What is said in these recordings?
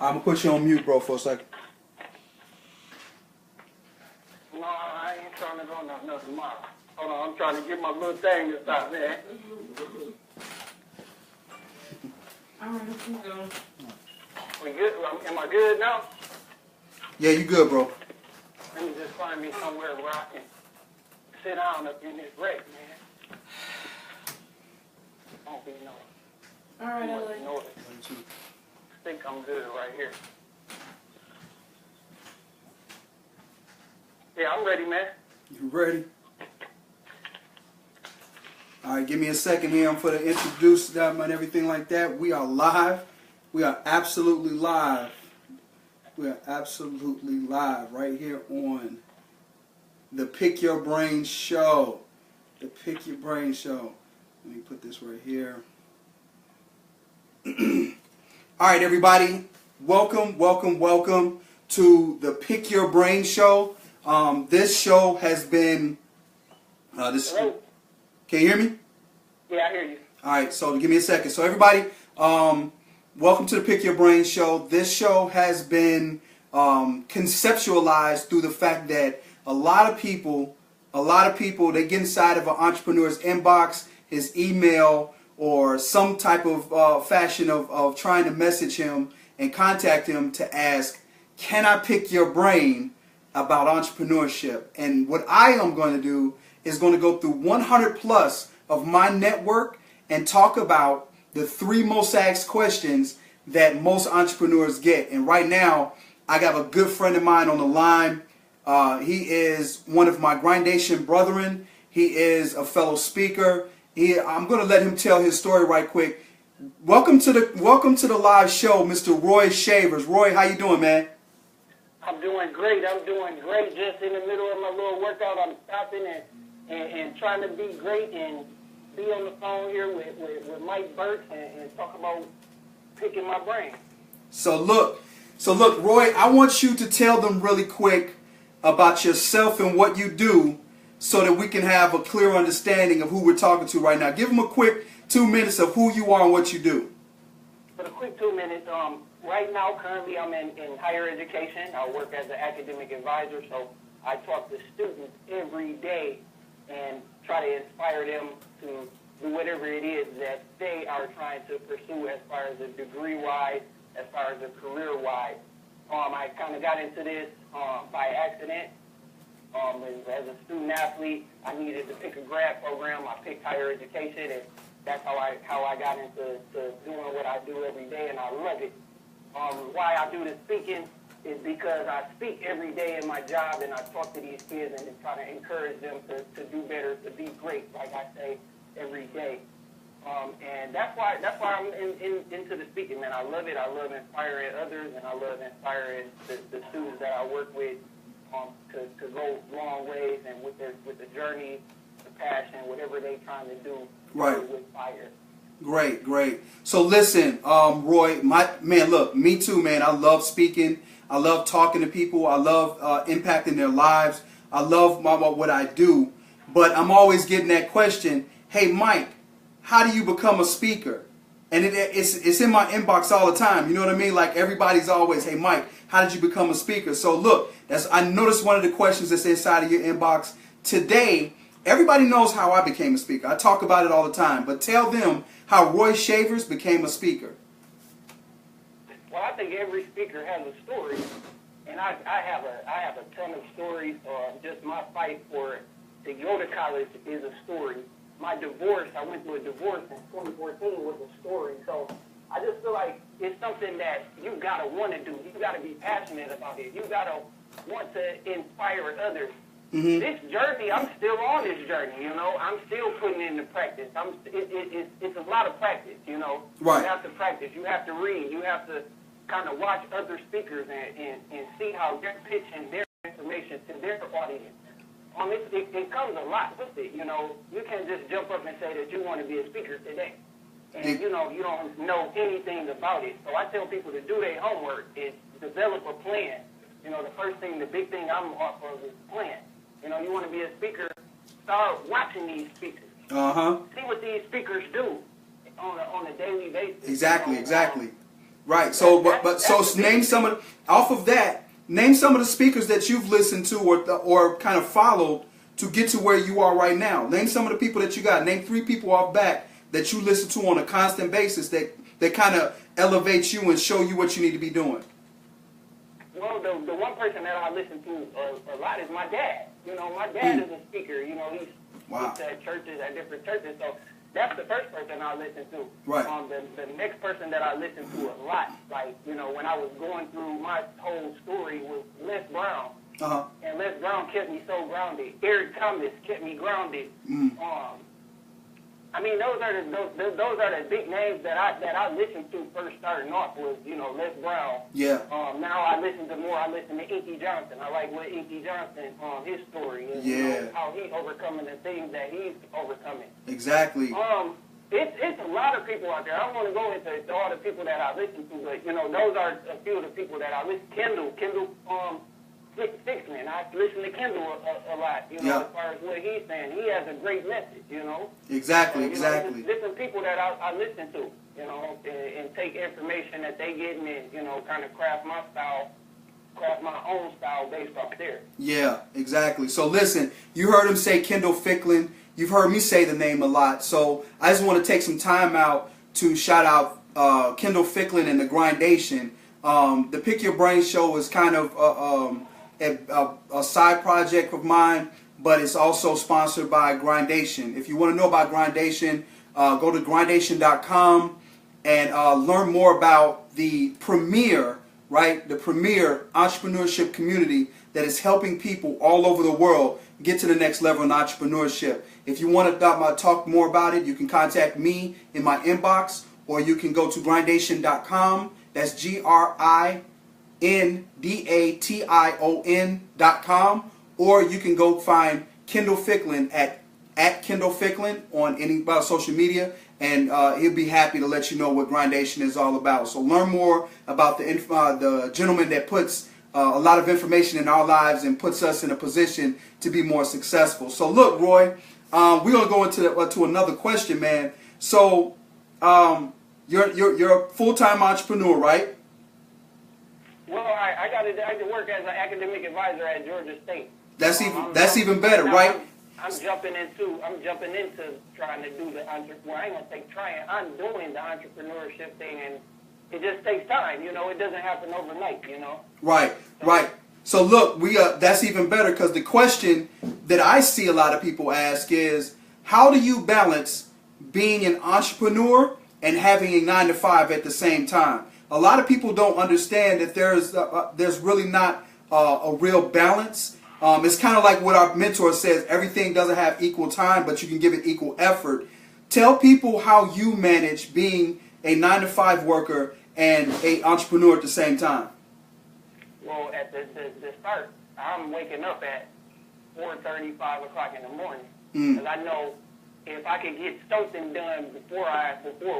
I'm gonna put you on mute, bro, for a second. No, I ain't trying to go nothing tomorrow. Hold on, I'm trying to get my little thing to stop, man. All right, let's go. We good? Am I good now? Yeah, you good, bro. Let me just find me somewhere where I can sit down up in this wreck, man. Don't be no. All right, No, I think I'm good right here. Yeah, I'm ready, man. You ready? All right, give me a second here. I'm for to introduce them and everything like that. We are live. We are absolutely live. We are absolutely live right here on the Pick Your Brain Show. The Pick Your Brain Show. Let me put this right here. All right, everybody. Welcome to the Pick Your Brain Show. This show has been... Hello? Can you hear me? Yeah, I hear you. All right, so give me a second. So everybody, welcome to the Pick Your Brain Show. This show has been conceptualized through the fact that a lot of people, they get inside of an entrepreneur's inbox, his email, or some type of fashion of trying to message him and contact him to ask, can I pick your brain about entrepreneurship? And what I am going to do is going to go through 100 plus of my network and talk about the 3 most asked questions that most entrepreneurs get. And right now, I got a good friend of mine on the line. He is one of my Grindation brethren. He is a fellow speaker. I'm going to let him tell his story right quick. Welcome to the live show, Mr. Roy Shavers. Roy, how you doing, man? I'm doing great. Just in the middle of my little workout, I'm stopping and trying to be great and be on the phone here with Mike Burks and talk about picking my brain. So look, Roy, I want you to tell them really quick about yourself and what you do so that we can have a clear understanding of who we're talking to right now. Give them a quick 2 minutes of who you are and what you do. For the quick 2 minutes, right now, currently I'm in higher education. I work as an academic advisor, so I talk to students every day and try to inspire them to do whatever it is that they are trying to pursue as far as a degree-wise, as far as a career-wise. I kind of got into this by accident. As a student athlete, I needed to pick a grad program. I picked higher education, and that's how I got into doing what I do every day, and I love it. Why I do the speaking is because I speak every day in my job, and I talk to these kids and try to encourage them to do better, to be great, like I say every day. And that's why I'm into the speaking, man. I love it. I love inspiring others, and I love inspiring the students that I work with to go long ways and with the journey, the passion, whatever they're trying to do, right, with fire. Great. So listen, Roy, look, me too, man. I love speaking. I love talking to people. I love impacting their lives. I love what I do. But I'm always getting that question, hey, Mike, how do you become a speaker? And it's in my inbox all the time. You know what I mean? Like everybody's always, hey, Mike, how did you become a speaker? So look, I noticed one of the questions that's inside of your inbox today. Everybody knows how I became a speaker. I talk about it all the time. But tell them how Roy Shavers became a speaker. Well, I think every speaker has a story, and I have a ton of stories. Just my fight to go to college is a story. My divorce, I went through a divorce in 2014, was a story. So I just feel like it's something that you gotta want to do. You gotta be passionate about it. You gotta want to inspire others. Mm-hmm. This journey, I'm still on this journey, you know. I'm still putting into practice. It's a lot of practice, you know. Right. You have to practice. You have to read. You have to kind of watch other speakers and see how they're pitching their information to their audience. It comes a lot with it, you know. You can't just jump up and say that you want to be a speaker today. And, you know, you don't know anything about it. So I tell people to do their homework and develop a plan. You know, the big thing I'm off of is plan. You know, you want to be a speaker, start watching these speakers. See what these speakers do on a daily basis. Exactly. Right. So, That's the name big some of off of that. Name some of the speakers that you've listened to or kind of followed to get to where you are right now. Name some of the people that you got. Name 3 people off back that you listen to on a constant basis that kind of elevates you and show you what you need to be doing. Well, the one person that I listen to a lot is my dad. You know, my dad is a speaker. You know, he's at churches, at different churches. So that's the first person I listen to. Right. The next person that I listen to a lot, like, you know, when I was going through my whole story was Les Brown. Uh-huh. And Les Brown kept me so grounded. Eric Thomas kept me grounded. I mean, those are the big names that I listened to first starting off was, you know, Les Brown. Yeah. Now I listen to Inky Johnson. I like what Inky Johnson, his story and you know, how he's overcoming the things that he's overcoming. Exactly. It's a lot of people out there. I don't want to go into all the people that I listen to, but you know, those are a few of the people that I listen. Kendall, Fixman. I listen to Kendall a lot, you know, as far as what he's saying. He has a great message, you know. Exactly, so, exactly. Know, different people that I listen to, you know, and take information that they get me, you know, kind of craft my own style based off there. Yeah, exactly. So listen, you heard him say Kendall Ficklin. You've heard me say the name a lot. So I just want to take some time out to shout out Kendall Ficklin and the Grindation. The Pick Your Brain show is kind of a side project of mine, but it's also sponsored by Grindation. If you want to know about Grindation, go to grindation.com and learn more about the premier entrepreneurship community that is helping people all over the world get to the next level in entrepreneurship. If you want to talk more about it, you can contact me in my inbox, or you can go to grindation.com. That's GRINDATION.com, or you can go find Kendall Ficklin at Kendall Ficklin on any social media, and he'll be happy to let you know what Grindation is all about. So learn more about the gentleman that puts a lot of information in our lives and puts us in a position to be more successful. So look, Roy, we're gonna go into another question, man. So you're a full-time entrepreneur, right? Well, I got to work as an academic advisor at Georgia State. That's even better, right? I'm jumping into trying to do the well, I ain't gonna say trying. I'm doing the entrepreneurship thing, and it just takes time. You know, it doesn't happen overnight. You know. Right. So look, that's even better, because the question that I see a lot of people ask is, how do you balance being an entrepreneur and having a 9-to-5 at the same time? A lot of people don't understand that there's really not a real balance. It's kind of like what our mentor says: everything doesn't have equal time, but you can give it equal effort. Tell people how you manage being a 9-to-5 worker and an entrepreneur at the same time. Well, at the start, I'm waking up at 4:30, 5 o'clock in the morning, because I know if I can get something done before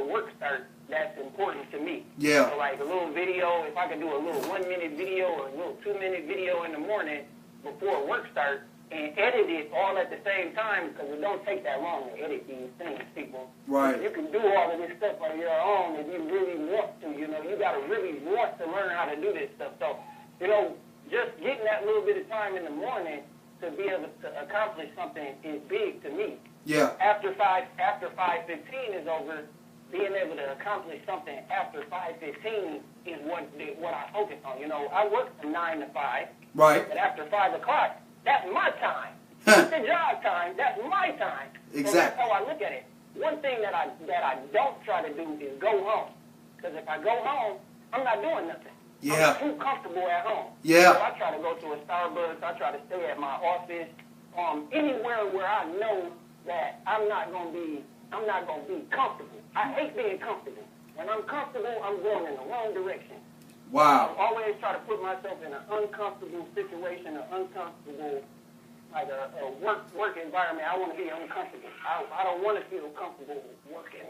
work starts, that's important to me. Yeah. So like a little video, if I can do a little 1-minute video or a little 2-minute video in the morning before work starts, and edit it all at the same time, because it don't take that long to edit these things, people. Right. You can do all of this stuff on your own if you really want to. You know, you got to really want to learn how to do this stuff. So, you know, just getting that little bit of time in the morning to be able to accomplish something is big to me. Yeah. After 5:15 is over, being able to accomplish something after 5:15 is what I focus on. You know, I work from 9 to 5. Right. But after 5 o'clock, that's my time. It's the job time. That's my time. Exactly. So that's how I look at it. One thing that I don't try to do is go home. Because if I go home, I'm not doing nothing. Yeah. I'm too comfortable at home. Yeah. So I try to go to a Starbucks. I try to stay at my office. Anywhere where I know that I'm not gonna be comfortable. I hate being comfortable. When I'm comfortable, I'm going in the wrong direction. Wow. I always try to put myself in an uncomfortable situation, an uncomfortable, like a work environment. I want to be uncomfortable. I don't want to feel comfortable working.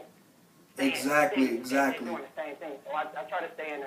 Exactly. Doing the same thing. So I try to stay in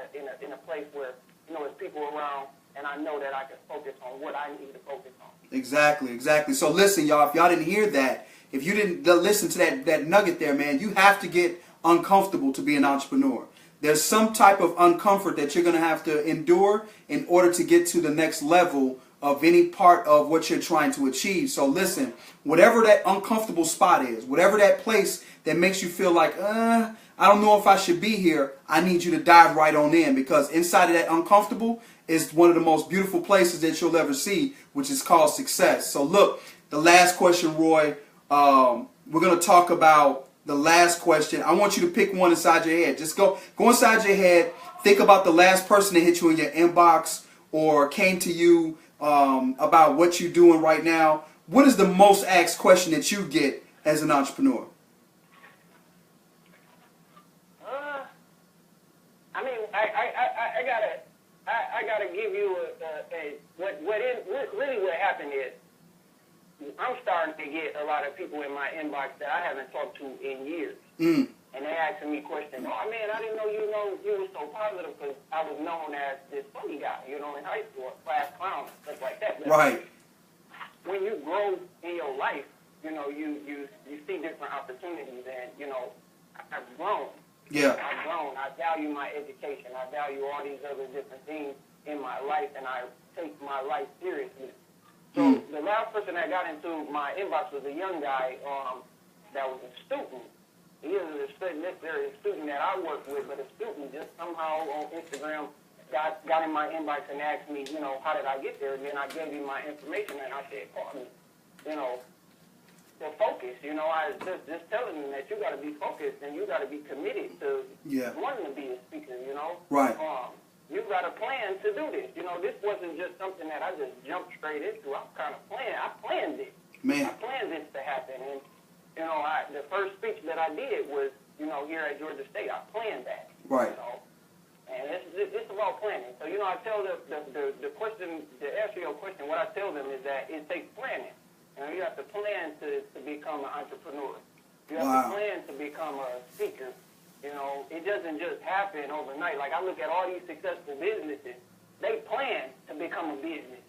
a place where, you know, there's people around, and I know that I can focus on what I need to focus on. Exactly. So listen, y'all, if y'all didn't hear that, if you didn't listen to that nugget there, man, you have to get uncomfortable to be an entrepreneur. There's some type of uncomfort that you're going to have to endure in order to get to the next level of any part of what you're trying to achieve. So listen, whatever that uncomfortable spot is, whatever that place that makes you feel like, I don't know if I should be here, I need you to dive right on in, because inside of that uncomfortable is one of the most beautiful places that you'll ever see, which is called success. So look, the last question, Roy, we're going to talk about the last question. I want you to pick one inside your head. Just go inside your head, think about the last person that hit you in your inbox or came to you about what you're doing right now. What is the most asked question that you get as an entrepreneur? I gotta give you what happened is I'm starting to get a lot of people in my inbox that I haven't talked to in years, and they asking me questions. Oh man, I didn't know you were so positive, because I was known as this funny guy, in high school, class clown, stuff like that. But right. When you grow in your life, you see different opportunities, and I've grown. Yeah. I've grown. I value my education. I value all these other different things in my life, and I take my life seriously. So the last person that got into my inbox was a young guy that was a student. He isn't necessarily a student that I work with, but a student just somehow on Instagram got in my inbox and asked me, how did I get there? And then I gave him my information, and I said, call me, to focus. I was just telling him that you got to be focused and you got to be committed to wanting to be a speaker, Right. You got a plan to do this. This wasn't just something that I just jumped straight into. I'm kind of playing. I planned it. Man. I planned this to happen. And, the first speech that I did was, here at Georgia State. I planned that. Right. And it's about planning. So, I tell the question, to answer your question, what I tell them is that it takes planning. You have to plan to become an entrepreneur. You have to plan to become a speaker. It doesn't just happen overnight. Like, I look at all these successful businesses, they plan to become a business.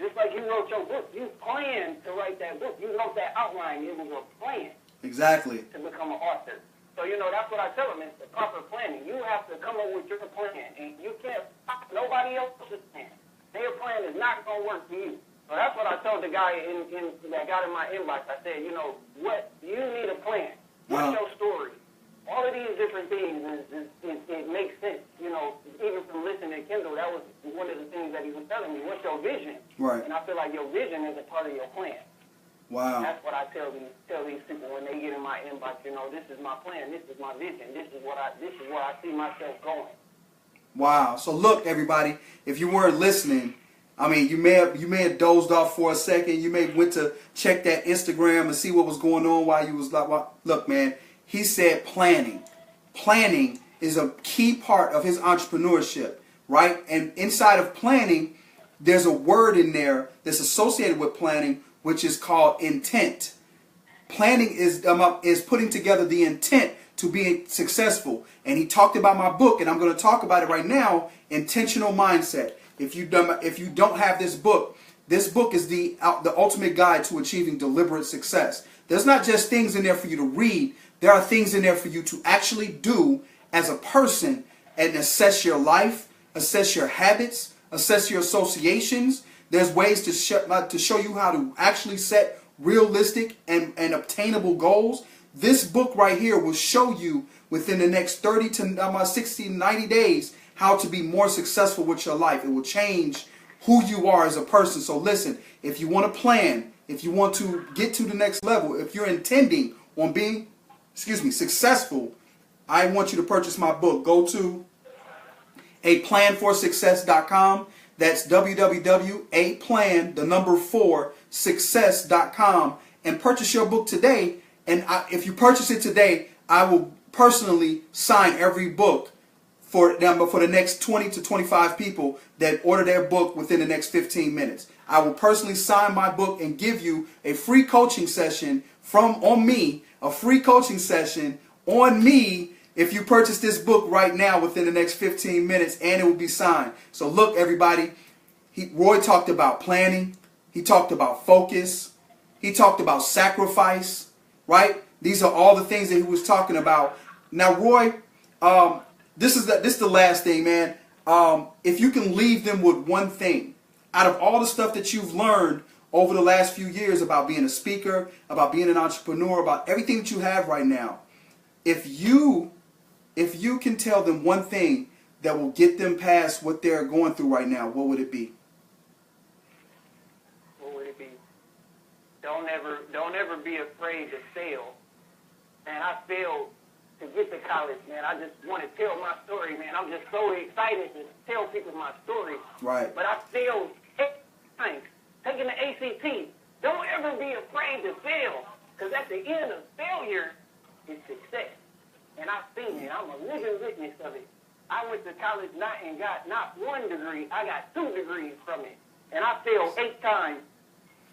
Just like you wrote your book, you planned to write that book. You wrote that outline. It was a plan. Exactly. To become an author. So, that's what I tell them. It's the proper planning. You have to come up with your plan. And you can't stop nobody else's plan. Their plan is not going to work for you. So that's what I told the guy that got in my inbox. I said, what you need a plan. What's your story? All of these different things, it makes sense. Even from listening to Kendall, that was one of the things that he was telling me. What's your vision? Right. And I feel like your vision is a part of your plan. Wow. That's what I tell these people when they get in my inbox. This is my plan. This is my vision. This is where I see myself going. Wow. So look, everybody, if you weren't listening, you may have dozed off for a second. You may went to check that Instagram and see what was going on while you was like, look, man, he said planning. Planning is a key part of his entrepreneurship, right? And inside of planning, there's a word in there that's associated with planning, which is called intent. Planning is putting together the intent to be successful. And he talked about my book, and I'm going to talk about it right now, Intentional Mindset. If you don't have this book is the ultimate guide to achieving deliberate success. There's not just things in there for you to read. There are things in there for you to actually do as a person and assess your life, assess your habits, assess your associations. There's ways to show you how to actually set realistic and obtainable goals. This book right here will show you within the next 30 to 60, 90 days how to be more successful with your life. It will change who you are as a person. So listen, if you want to plan, if you want to get to the next level, if you're intending on being, successful, I want you to purchase my book. Go to aplanforsuccess.com. That's www.aplan4success.com and purchase your book today. And if you purchase it today, I will personally sign every book for the next 20 to 25 people that order their book within the next 15 minutes. I will personally sign my book and give you a free coaching session on me if you purchase this book right now within the next 15 minutes, and it will be signed. So look, everybody, Roy talked about planning. He talked about focus. He talked about sacrifice, right? These are all the things that he was talking about. Now, Roy, this is the last thing, man. If you can leave them with one thing, out of all the stuff that you've learned over the last few years about being a speaker, about being an entrepreneur, about everything that you have right now, if you can tell them one thing that will get them past what they're going through right now, what would it be? What would it be? Don't ever be afraid to fail. Man, I failed to get to college, man. I just want to tell my story, man. I'm just so excited to tell people my story. Right. But I failed 8 times. Taking the ACT. Don't ever be afraid to fail, because at the end of failure is success. And I've seen it. I'm a living witness of it. I went to college and got not 1 degree, I got 2 degrees from it. And I failed 8 times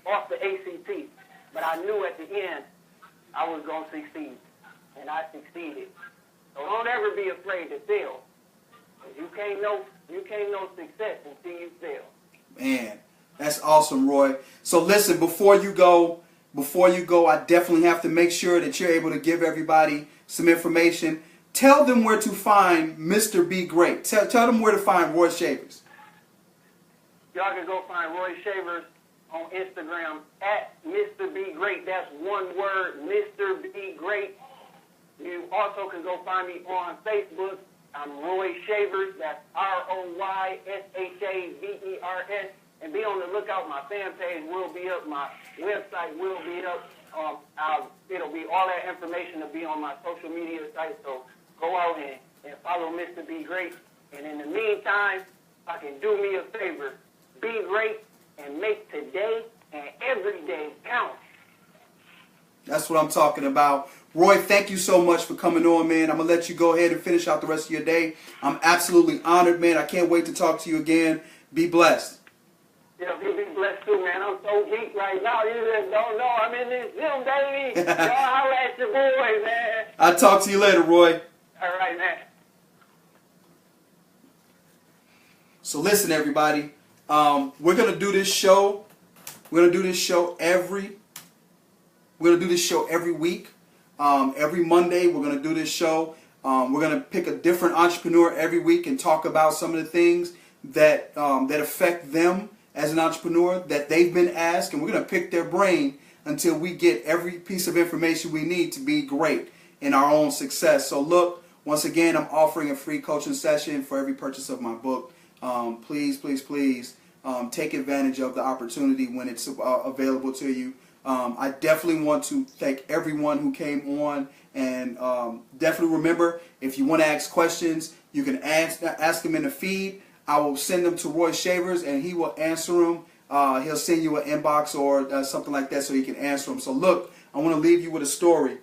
off the ACT. But I knew at the end I was going to succeed. And I succeeded. So don't ever be afraid to fail. Because you can't know success until you fail. Man, that's awesome, Roy. So listen, before you go, I definitely have to make sure that you're able to give everybody some information. Tell them where to find Mr. Be Great. Tell them where to find Roy Shavers. Y'all can go find Roy Shavers on Instagram at Mr. Be Great. That's one word, Mr. Be Great. You also can go find me on Facebook. I'm Roy Shavers. That's RoyShavers. And be on the lookout. My fan page will be up. My website will be up. It'll be all that information to be on my social media site. So go out and follow Mr. Be Great. And in the meantime, I can do me a favor. Be great and make today and every day count. That's what I'm talking about. Roy, thank you so much for coming on, man. I'm going to let you go ahead and finish out the rest of your day. I'm absolutely honored, man. I can't wait to talk to you again. Be blessed. Yeah, you be blessed too, man. I'm so geek right now. You just don't know. I'm in this gym, baby. Y'all holla at your boy, man. I'll talk to you later, Roy. All right, man. So listen, everybody. We're going to do this show. We're going to do this show every week. Every Monday, we're going to do this show. We're going to pick a different entrepreneur every week and talk about some of the things that affect them as an entrepreneur that they've been asked, and we're going to pick their brain until we get every piece of information we need to be great in our own success. So look, once again, I'm offering a free coaching session for every purchase of my book. Please take advantage of the opportunity when it's available to you. I definitely want to thank everyone who came on, and definitely remember, if you want to ask questions, you can ask them in the feed. I will send them to Roy Shavers, and he will answer them. He'll send you an inbox or something like that so he can answer them. So look, I want to leave you with a story.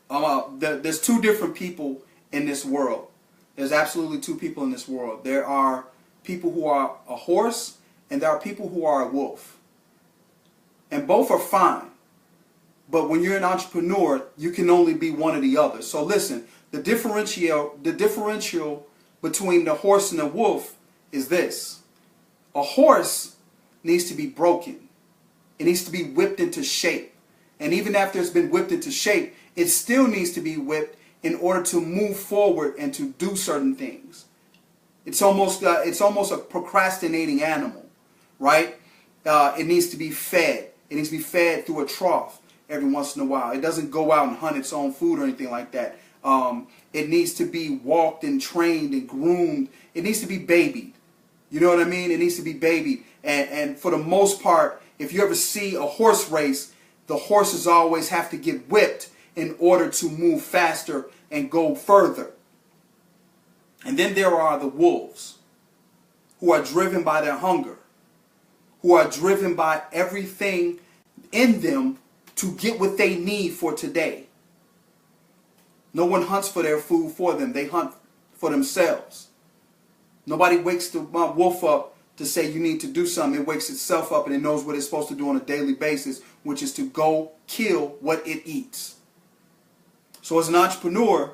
There's 2 different people in this world. There's absolutely 2 people in this world. There are people who are a horse, and there are people who are a wolf. And both are fine. But when you're an entrepreneur, you can only be one or the other. So listen, the differential between the horse and the wolf is this. A horse needs to be broken. It needs to be whipped into shape. And even after it's been whipped into shape, it still needs to be whipped in order to move forward and to do certain things. It's almost a procrastinating animal, right? It needs to be fed. It needs to be fed through a trough every once in a while. It doesn't go out and hunt its own food or anything like that. It needs to be walked and trained and groomed. It needs to be babied. You know what I mean? It needs to be babied. And for the most part, if you ever see a horse race, the horses always have to get whipped in order to move faster and go further. And then there are the wolves, who are driven by their hunger, who are driven by everything in them to get what they need for today. No one hunts for their food for them. They hunt for themselves. Nobody wakes the wolf up to say you need to do something. It wakes itself up and it knows what it's supposed to do on a daily basis, which is to go kill what it eats. So as an entrepreneur,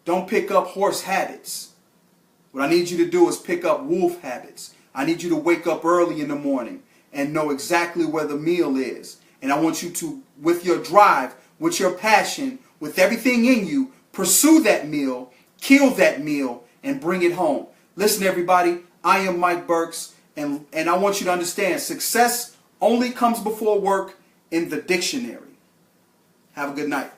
don't pick up horse habits. What I need you to do is pick up wolf habits. I need you to wake up early in the morning and know exactly where the meal is. And I want you to, with your drive, with your passion, with everything in you, pursue that meal, kill that meal, and bring it home. Listen, everybody, I am Mike Burks, and I want you to understand, success only comes before work in the dictionary. Have a good night.